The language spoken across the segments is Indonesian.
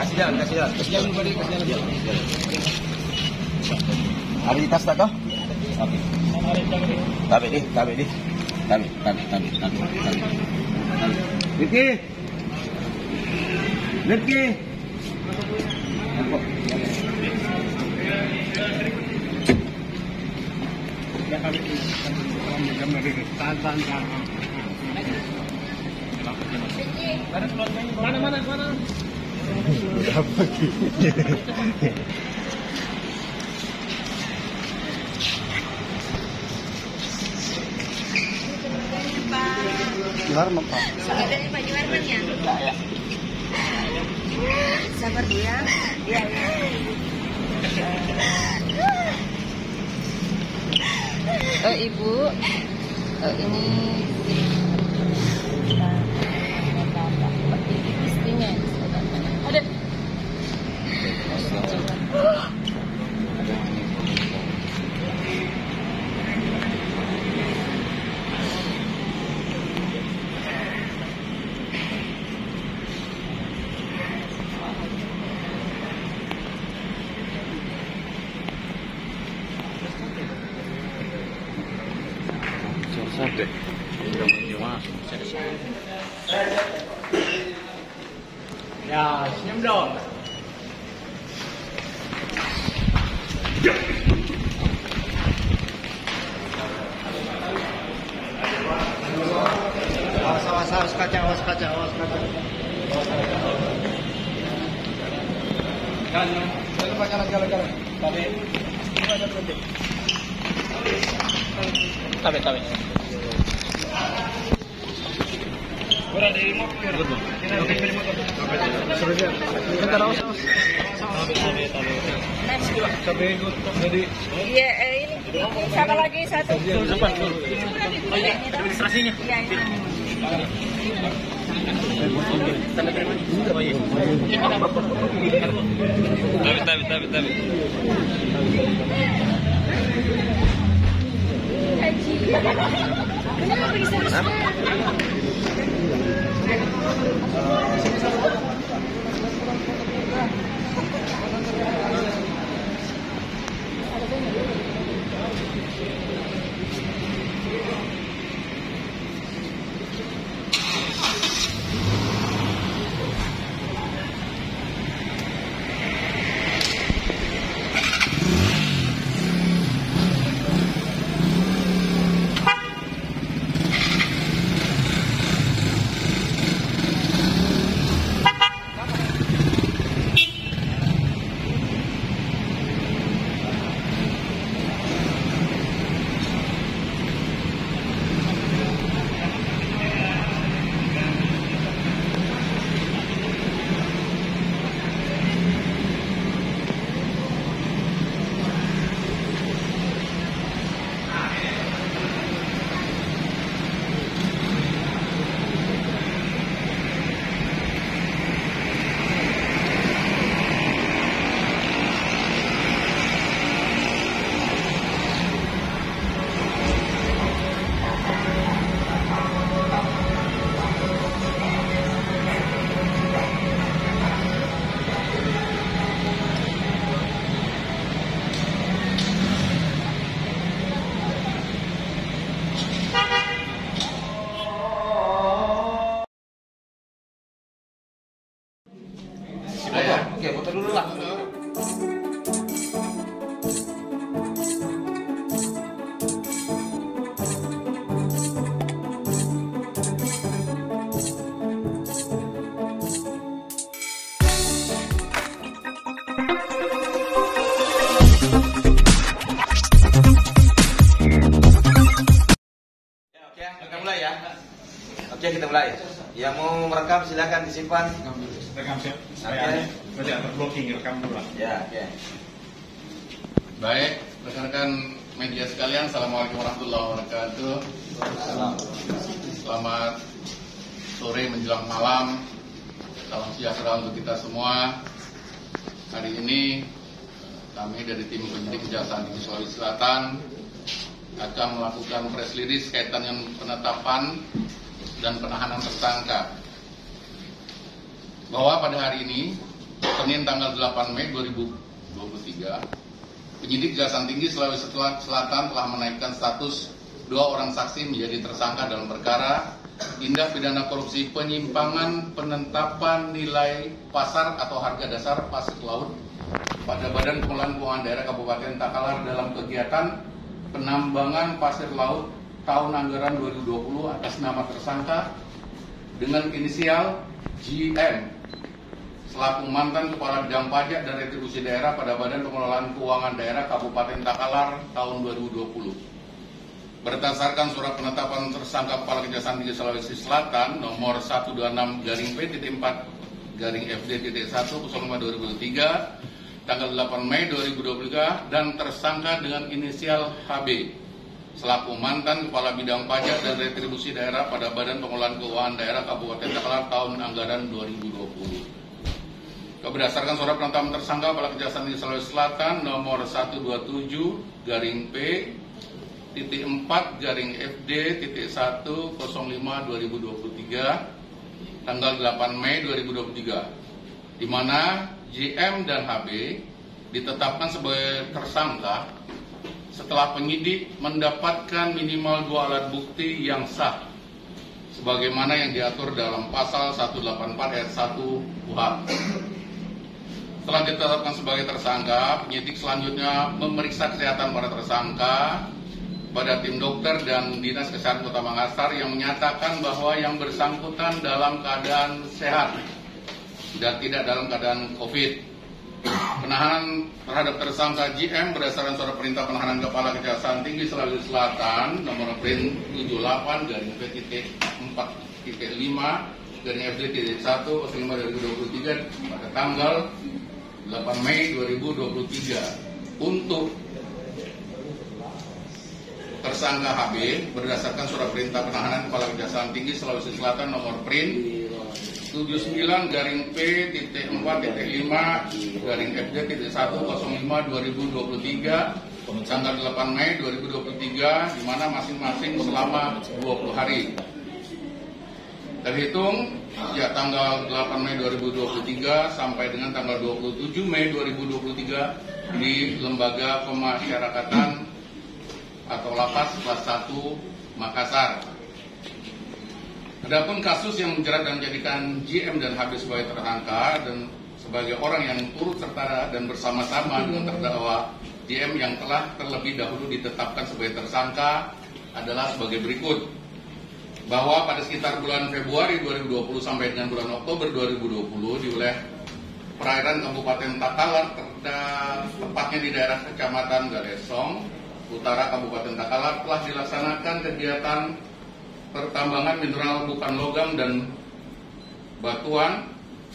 Kasih jalan. Ada di tas tak kau? Oke. Tarik deh. Rifki. Mana? Apa Juwarman Pak. Dari Pak Juwarman ya? Ya. Sabar Bu ya. Iya. Ibu, ini istrinya. Ada. Sampai ya, senyum dong. Awas kaca. Jalan. Tabe. Berada di motor. Iya, ini sama lagi satu. Oh iya, administrasinya. Iya, Tabe. Kenapa bisa? Oke, foto dulu lah. Oke, kita mulai. Yang mau merekam silakan disimpan. Rekam siap. Oke. Berarti terblocking rekam dulu. Ya, oke. Baik, rekan-rekan media sekalian, Assalamualaikum warahmatullahi wabarakatuh. Selamat sore menjelang malam. Salam sejahtera untuk kita semua. Hari ini kami dari tim penyidik Kejaksaan Tinggi Sulawesi Selatan akan melakukan press release kaitan dengan penetapan dan penahanan tersangka. Bahwa pada hari ini, Senin tanggal 8 Mei 2023, penyidik Kejaksaan Tinggi Sulawesi Selatan telah menaikkan status 2 orang saksi menjadi tersangka dalam perkara tindak pidana korupsi penyimpangan penetapan nilai pasar atau harga dasar pasir laut pada Badan Pengelolaan Keuangan Daerah Kabupaten Takalar dalam kegiatan penambangan pasir laut tahun anggaran 2020 atas nama tersangka dengan inisial GM selaku mantan Kepala Bidang Pajak dan Retribusi Daerah pada Badan Pengelolaan Keuangan Daerah Kabupaten Takalar tahun 2020. Berdasarkan surat penetapan tersangka Kepala Kejaksaan Tinggi Sulawesi Selatan nomor 126-P4-FD.1/05/2003 tanggal 8 Mei 2023 dan tersangka dengan inisial HB selaku mantan Kepala Bidang Pajak dan Retribusi Daerah pada Badan Pengelolaan Keuangan Daerah Kabupaten Takalar tahun anggaran 2020. Berdasarkan surat penetapan tersangka Kepala Kejaksaan Tinggi Sulawesi Selatan nomor 127-P4-FD.1/05/2023 tanggal 8 Mei 2023, di mana JM dan HB ditetapkan sebagai tersangka setelah penyidik mendapatkan minimal 2 alat bukti yang sah sebagaimana yang diatur dalam pasal 184 ayat 1 KUHP. Setelah ditetapkan sebagai tersangka, penyidik selanjutnya memeriksa kesehatan para tersangka pada tim dokter dan Dinas Kesehatan Kota Makassar yang menyatakan bahwa yang bersangkutan dalam keadaan sehat dan tidak dalam keadaan COVID. Penahanan terhadap tersangka GM berdasarkan surat perintah penahanan Kepala Kejaksaan Tinggi Sulawesi Selatan nomor print 78-P.5-FD.1/05/2023 pada tanggal 8 Mei 2023 untuk tersangka HB berdasarkan surat perintah penahanan Kepala Kejaksaan Tinggi Sulawesi Selatan nomor print 79-P.1/FD.1/05/2023 tanggal 8 Mei 2023 di mana masing-masing selama 20 hari. Terhitung sejak tanggal 8 Mei 2023 sampai dengan tanggal 27 Mei 2023 di Lembaga Pemasyarakatan atau Lapas Kelas 1 Makassar. Adapun kasus yang menjerat dan menjadikan GM dan HB sebagai tersangka dan sebagai orang yang turut serta dan bersama-sama dengan terdakwa GM yang telah terlebih dahulu ditetapkan sebagai tersangka adalah sebagai berikut. Bahwa pada sekitar bulan Februari 2020 sampai dengan bulan Oktober 2020 di wilayah perairan Kabupaten Takalar, tepatnya di daerah Kecamatan Galesong, Utara Kabupaten Takalar, telah dilaksanakan kegiatan pertambangan mineral bukan logam dan batuan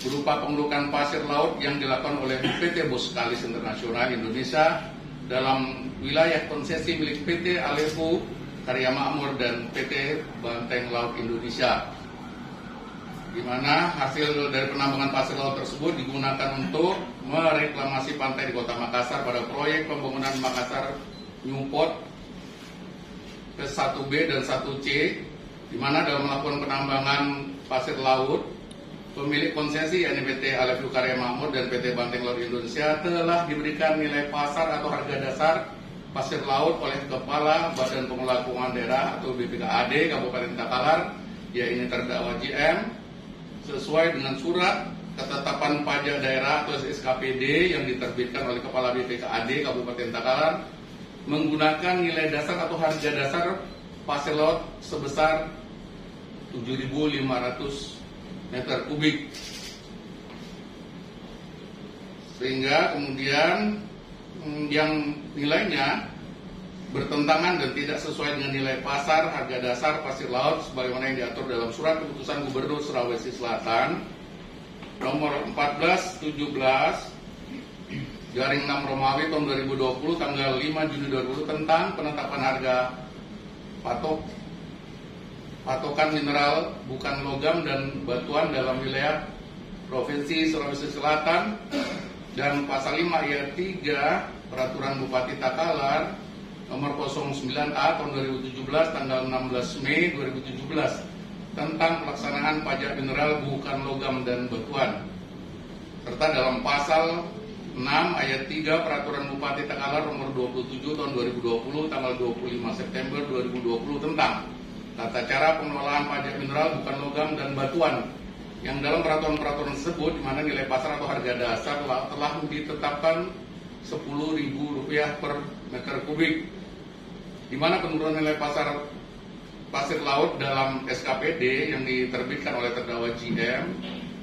berupa pengelukan pasir laut yang dilakukan oleh PT Boskalis Internasional Indonesia dalam wilayah konsesi milik PT Alevo Karya Makmur dan PT Banteng Laut Indonesia, di mana hasil dari penambangan pasir laut tersebut digunakan untuk mereklamasi pantai di Kota Makassar pada proyek pembangunan Makassar Newport Phase 1B dan 1C, di mana dalam melakukan penambangan pasir laut, pemilik konsesi yakni PT Alevo Karya Makmur dan PT Banteng Laut Indonesia telah diberikan nilai pasar atau harga dasar pasir laut oleh Kepala Badan Pengelolaan Keuangan Daerah atau BPKAD Kabupaten Takalar, yaitu terdakwa GM, sesuai dengan surat ketetapan pajak daerah atau SKPD yang diterbitkan oleh Kepala BPKAD Kabupaten Takalar menggunakan nilai dasar atau harga dasar pasir laut sebesar 7.500 meter kubik. Sehingga kemudian yang nilainya bertentangan dan tidak sesuai dengan nilai pasar harga dasar pasir laut sebagaimana yang diatur dalam surat keputusan Gubernur Sulawesi Selatan nomor 1417 garing 6 Romawi tahun 2020 tanggal 5 Juni 2020 tentang penetapan harga patokan mineral bukan logam dan batuan dalam wilayah Provinsi Sulawesi Selatan, dan pasal 5 ayat 3 Peraturan Bupati Takalar nomor 09A tahun 2017 tanggal 16 Mei 2017 tentang pelaksanaan pajak mineral bukan logam dan batuan, serta dalam pasal 6 ayat 3 Peraturan Bupati Takalar nomor 27 tahun 2020 tanggal 25 September 2020 tentang tata cara pengelolaan pajak mineral bukan logam dan batuan, yang dalam peraturan-peraturan tersebut di mana nilai pasar atau harga dasar telah ditetapkan Rp10.000 per meter kubik, di mana penurunan nilai pasar pasir laut dalam SKPD yang diterbitkan oleh terdakwa JM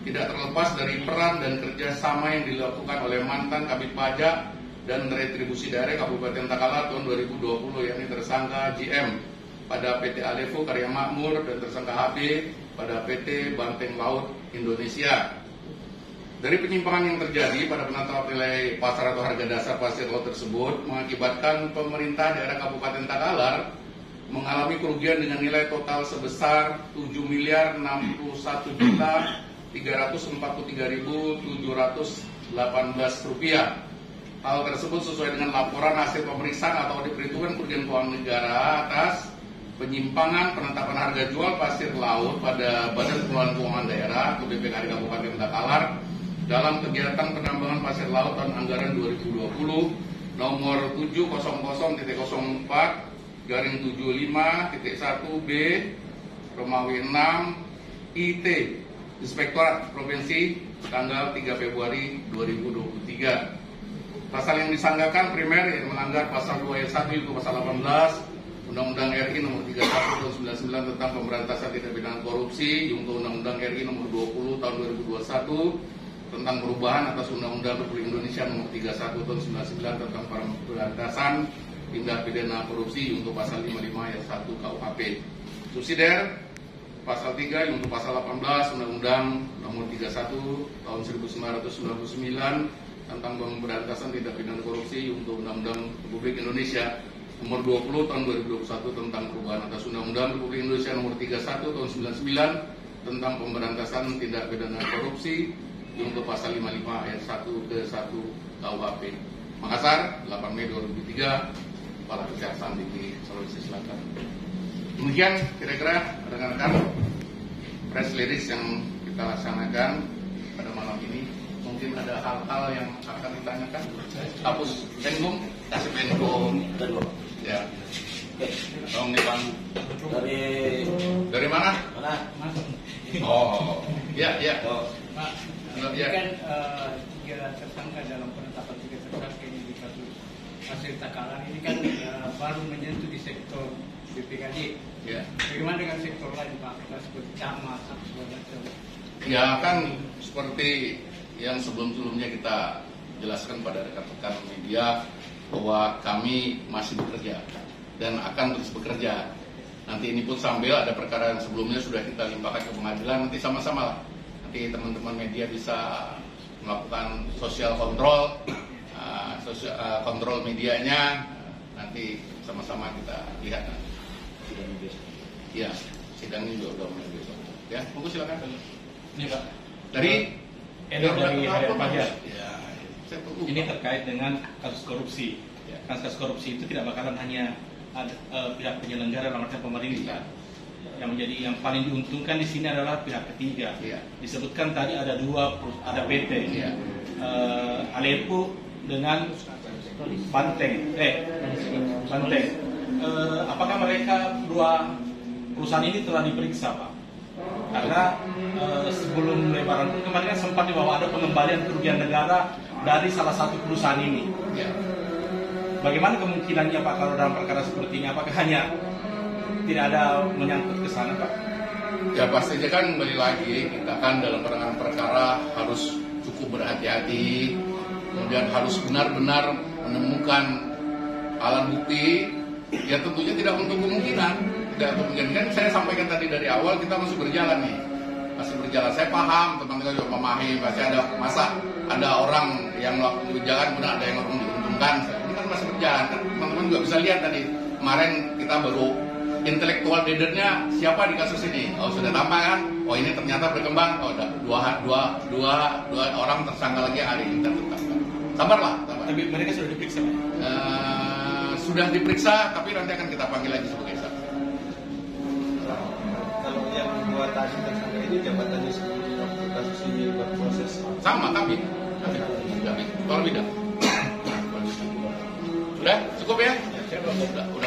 tidak terlepas dari peran dan kerjasama yang dilakukan oleh mantan Kabid Pajak dan Retribusi Daerah Kabupaten Takalar tahun 2020, yakni tersangka JM pada PT Alevo Karya Makmur dan tersangka HB pada PT Banteng Laut Indonesia. Dari penyimpangan yang terjadi pada penetapan nilai pasar atau harga dasar pasir laut tersebut mengakibatkan pemerintah daerah Kabupaten Takalar mengalami kerugian dengan nilai total sebesar Rp7.641.343.718. Hal tersebut sesuai dengan laporan hasil pemeriksaan atau diperhitungkan kerugian keuangan negara atas penyimpangan penetapan harga jual pasir laut pada Badan Pengelolaan Keuangan Daerah atau BPKD Kabupaten Takalar dalam kegiatan penambangan pasir laut tahun anggaran 2020 nomor 700.04 garing 75.1B Romawi 6 IT Inspektorat Provinsi tanggal 3 Februari 2023. Pasal yang disangkakan primer yang melanggar pasal 2 ayat 1 itu pasal 18 Undang-Undang RI nomor 31 tahun 99 tentang pemberantasan tindak pidana korupsi, junto Undang-Undang RI nomor 20 tahun 2021 tentang perubahan atas Undang-Undang Republik Indonesia nomor 31 tahun 99 tentang pemberantasan tindak pidana korupsi untuk pasal 55 ayat 1 KUHP. Subsidiar pasal 3 untuk pasal 18 Undang-Undang nomor 31 tahun 1999 tentang pemberantasan tindak pidana korupsi untuk Undang-Undang Republik Indonesia nomor 20 tahun 2021 tentang perubahan atas Undang-Undang Republik Indonesia nomor 31 tahun 99 tentang pemberantasan tindak pidana korupsi untuk pasal 55 ayat 1 ke 1 KUHP. Makassar, 8 Mei 2003, Kepala Kejaksaan Tinggi Sulawesi Selatan. Demikian kira-kira rekan-rekan press release yang kita laksanakan pada malam ini. Mungkin ada hal-hal yang akan ditanyakan. Hapus Menkum, kasih Menkum. Ya. Tolong nih Bang. Dari mana? Oh, ya. Pak, Ya. kan 3 tersangka dalam penetapan 3 tersangka ini di kasus Pasir Takalar ini kan baru menyentuh di sektor BPKD. Ya. Bagaimana dengan sektor lain Pak? Seperti camat, segala macam. Ya kan seperti yang sebelum-sebelumnya kita jelaskan pada rekan-rekan media bahwa kami masih bekerja dan akan terus bekerja. Nanti ini pun sambil ada perkara yang sebelumnya sudah kita limpahkan ke pengadilan, nanti sama-sama lah. Nanti teman-teman media bisa melakukan sosial kontrol, kontrol medianya, nanti sama-sama kita lihat. Ya, sidangnya juga udah mulai besok. Ya, monggo silakan. Ini Pak, Dari dari Harian Pajak. Ya, saya tunggu. Ini terkait dengan kasus korupsi. Kasus korupsi itu tidak bakalan hanya ada, pihak penyelenggara dalam artian pemerintah. Yang menjadi yang paling diuntungkan di sini adalah pihak ketiga. Iya. Disebutkan tadi ada ada PT, Iya. Alepo dengan Banteng. Apakah mereka dua perusahaan ini telah diperiksa, Pak? Karena sebelum lebaran pun kemarin kan sempat dibawa ada pengembalian kerugian negara dari salah satu perusahaan ini. Ya. Bagaimana kemungkinannya Pak kalau dalam perkara seperti ini? Apakah hanya tidak ada menyangkut ke sana, Pak? Ya pastinya kan kembali lagi kita kan dalam penanganan perkara harus cukup berhati-hati, kemudian harus benar-benar menemukan alat bukti. Ya tentunya tidak untuk kemungkinan. Tidak untuk kemungkinan. Kan saya sampaikan tadi dari awal kita masih berjalan nih, masih berjalan. berjalan. Saya paham teman-teman juga memahami, pasti ada orang yang waktu jalan kemudian ada yang orang diuntungkan. Ini kan masih berjalan kan, teman-teman juga bisa lihat tadi kemarin kita baru intelektual leadernya siapa di kasus ini. Oh sudah tambah kan? Oh ini ternyata berkembang. Oh ada dua orang tersangka lagi hari ini tertetapkan. Sabarlah. Tapi mereka sudah diperiksa, Pak? Sudah diperiksa, tapi nanti akan kita panggil lagi sebagai saksi. Kalau yang dua tadi tersangka ini jabatannya seperti waktu kasus ini berproses? Sama kami. Kalau beda. Sudah cukup ya? Sudah.